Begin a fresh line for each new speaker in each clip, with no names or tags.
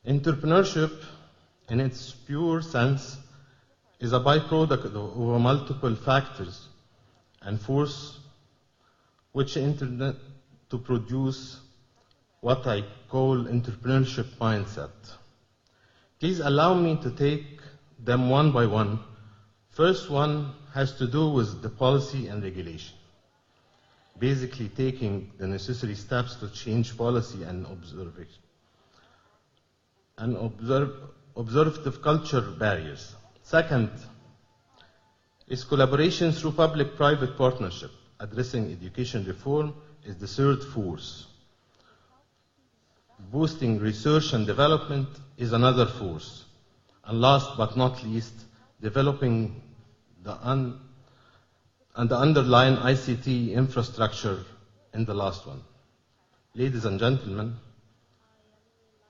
Entrepreneurship, in its pure sense, is a byproduct of multiple factors and force which internet to produce what I call entrepreneurship mindset. Please allow me to take them one by one. First one has to do with the policy and regulation. Basically taking the necessary steps to change policy and observative culture barriers. Second is collaboration through public-private partnership. Addressing education reform is the third force. Boosting research and development is another force. And last but not least, developing the underlying ICT infrastructure in the last one. Ladies and gentlemen,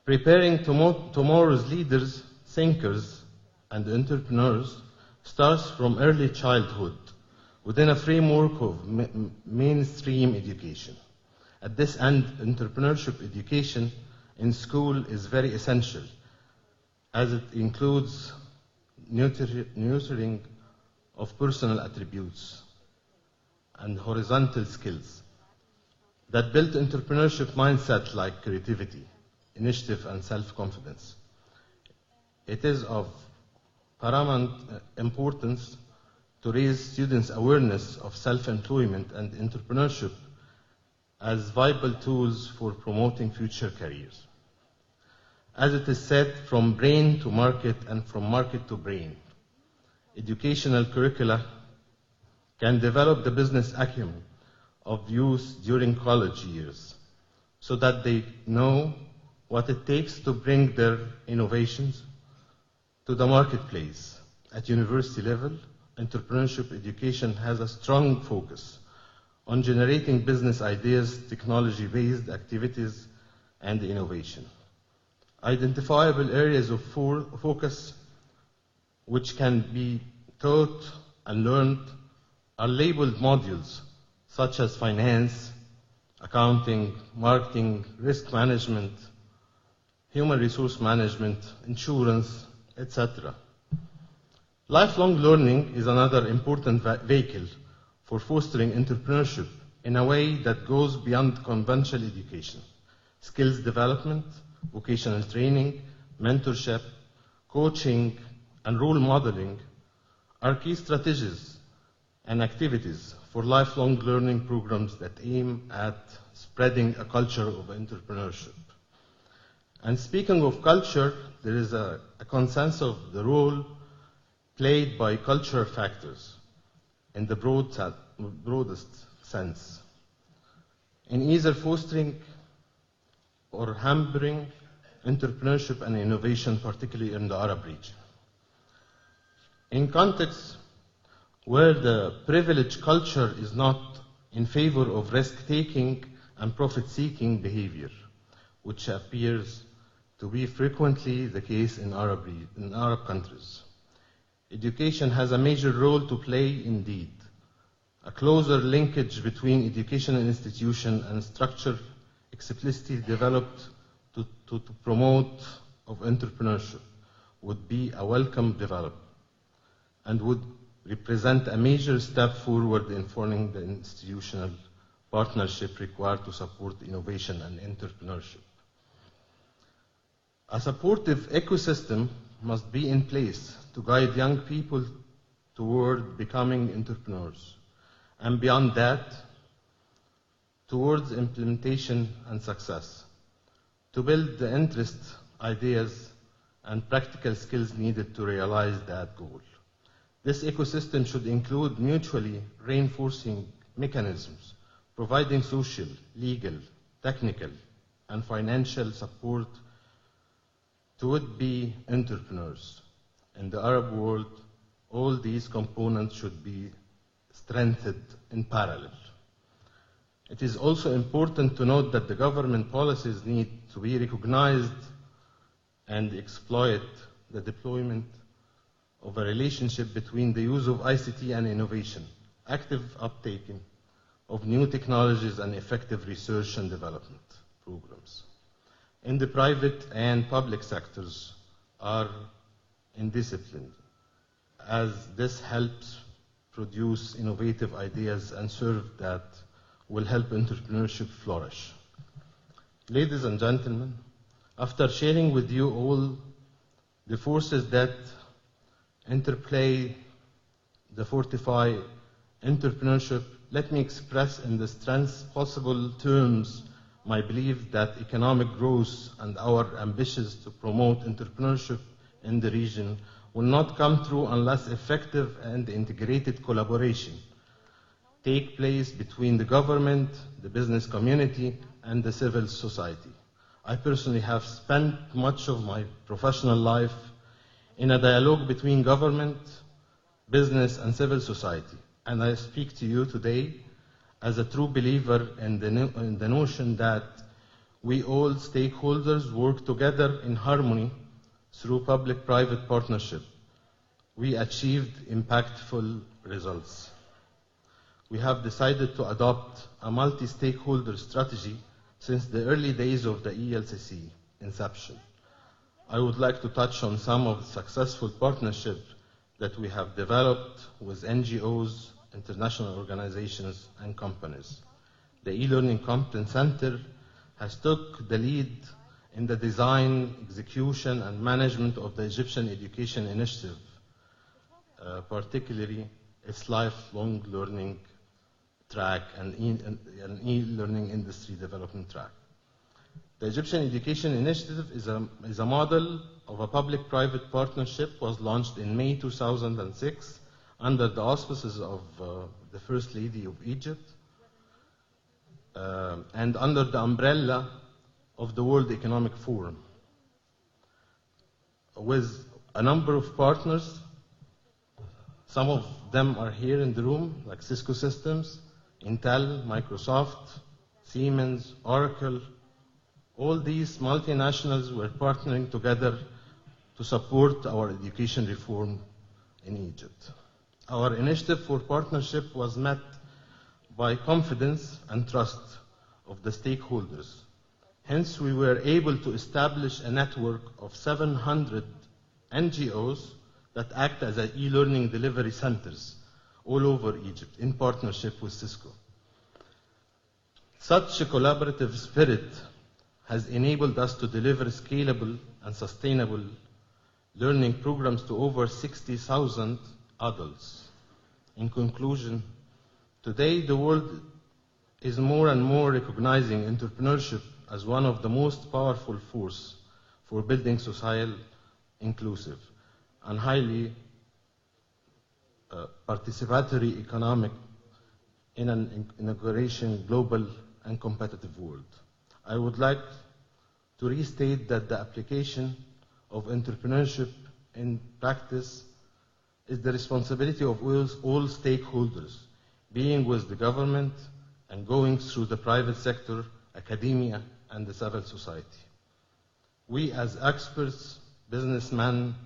preparing tomorrow's leaders, thinkers, and entrepreneurs starts from early childhood within a framework of mainstream education. At this end, entrepreneurship education in school is very essential, as it includes nurturing of personal attributes and horizontal skills that build entrepreneurship mindset like creativity, initiative, and self-confidence. It is of paramount importance to raise students' awareness of self-employment and entrepreneurship as viable tools for promoting future careers. As it is said, from brain to market and from market to brain, educational curricula can develop the business acumen of youth during college years so that they know what it takes to bring their innovations to the marketplace. At university level, entrepreneurship education has a strong focus on generating business ideas, technology-based activities, and innovation. Identifiable areas of focus which can be taught and learned are labeled modules such as finance, accounting, marketing, risk management, human resource management, insurance, etc. Lifelong learning is another important vehicle for fostering entrepreneurship in a way that goes beyond conventional education. Skills development, vocational training, mentorship, coaching, and role modeling are key strategies and activities for lifelong learning programs that aim at spreading a culture of entrepreneurship. And speaking of culture, there is a consensus of the role played by cultural factors in the broadest sense, in either fostering or hampering entrepreneurship and innovation, particularly in the Arab region. In contexts where the privileged culture is not in favor of risk-taking and profit-seeking behavior, which appears to be frequently the case in Arab countries. Education has a major role to play indeed. A closer linkage between educational institution and structure explicitly developed to promote of entrepreneurship would be a welcome development and would represent a major step forward in forming the institutional partnership required to support innovation and entrepreneurship. A supportive ecosystem must be in place to guide young people toward becoming entrepreneurs, and beyond that, towards implementation and success, to build the interest, ideas, and practical skills needed to realize that goal. This ecosystem should include mutually reinforcing mechanisms, providing social, legal, technical, and financial support to would-be entrepreneurs. In the Arab world, all these components should be strengthened in parallel. It is also important to note that the government policies need to be recognized and exploit the deployment of a relationship between the use of ICT and innovation, active uptake of new technologies, and effective research and development programs. in the private and public sectors are indisciplined, as this helps produce innovative ideas and serve that will help entrepreneurship flourish. Ladies and gentlemen, after sharing with you all the forces that interplay the fortify entrepreneurship, let me express in the strongest possible terms my belief that economic growth and our ambitions to promote entrepreneurship in the region will not come through unless effective and integrated collaboration take place between the government, the business community, and the civil society. I personally have spent much of my professional life in a dialogue between government, business, and civil society, and I speak to you today as a true believer in the notion that we all stakeholders work together in harmony through public-private partnership. We achieved impactful results. We have decided to adopt a multi-stakeholder strategy since the early days of the ELCC inception. I would like to touch on some of the successful partnerships that we have developed with NGOs, international organizations, and companies. The e-learning competence center has took the lead in the design, execution, and management of the Egyptian Education Initiative, particularly its lifelong learning track and e-learning industry development track. The Egyptian Education Initiative is a model of a public-private partnership, was launched in May 2006 under the auspices of the First Lady of Egypt and under the umbrella of the World Economic Forum, with a number of partners. Some of them are here in the room, like Cisco Systems, Intel, Microsoft, Siemens, Oracle. All these multinationals were partnering together to support our education reform in Egypt. Our initiative for partnership was met by confidence and trust of the stakeholders. Hence, we were able to establish a network of 700 NGOs that act as e-learning delivery centers all over Egypt in partnership with Cisco. Such a collaborative spirit has enabled us to deliver scalable and sustainable learning programs to over 60,000 adults. In conclusion, today the world is more and more recognizing entrepreneurship as one of the most powerful forces for building societal, inclusive, and highly participatory economic in an integration, global and competitive world. I would like to restate that the application of entrepreneurship in practice is the responsibility of all stakeholders, being with the government and going through the private sector, academia, and the civil society. We as experts, businessmen,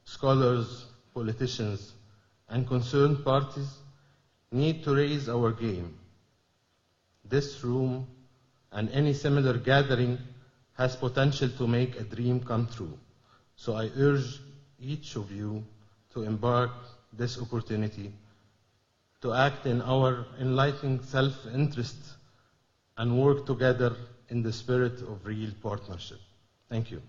scholars, politicians, and concerned parties need to raise our game. This room and any similar gathering has potential to make a dream come true. So I urge each of you to embark this opportunity to act in our enlightening self-interest and work together in the spirit of real partnership. Thank you.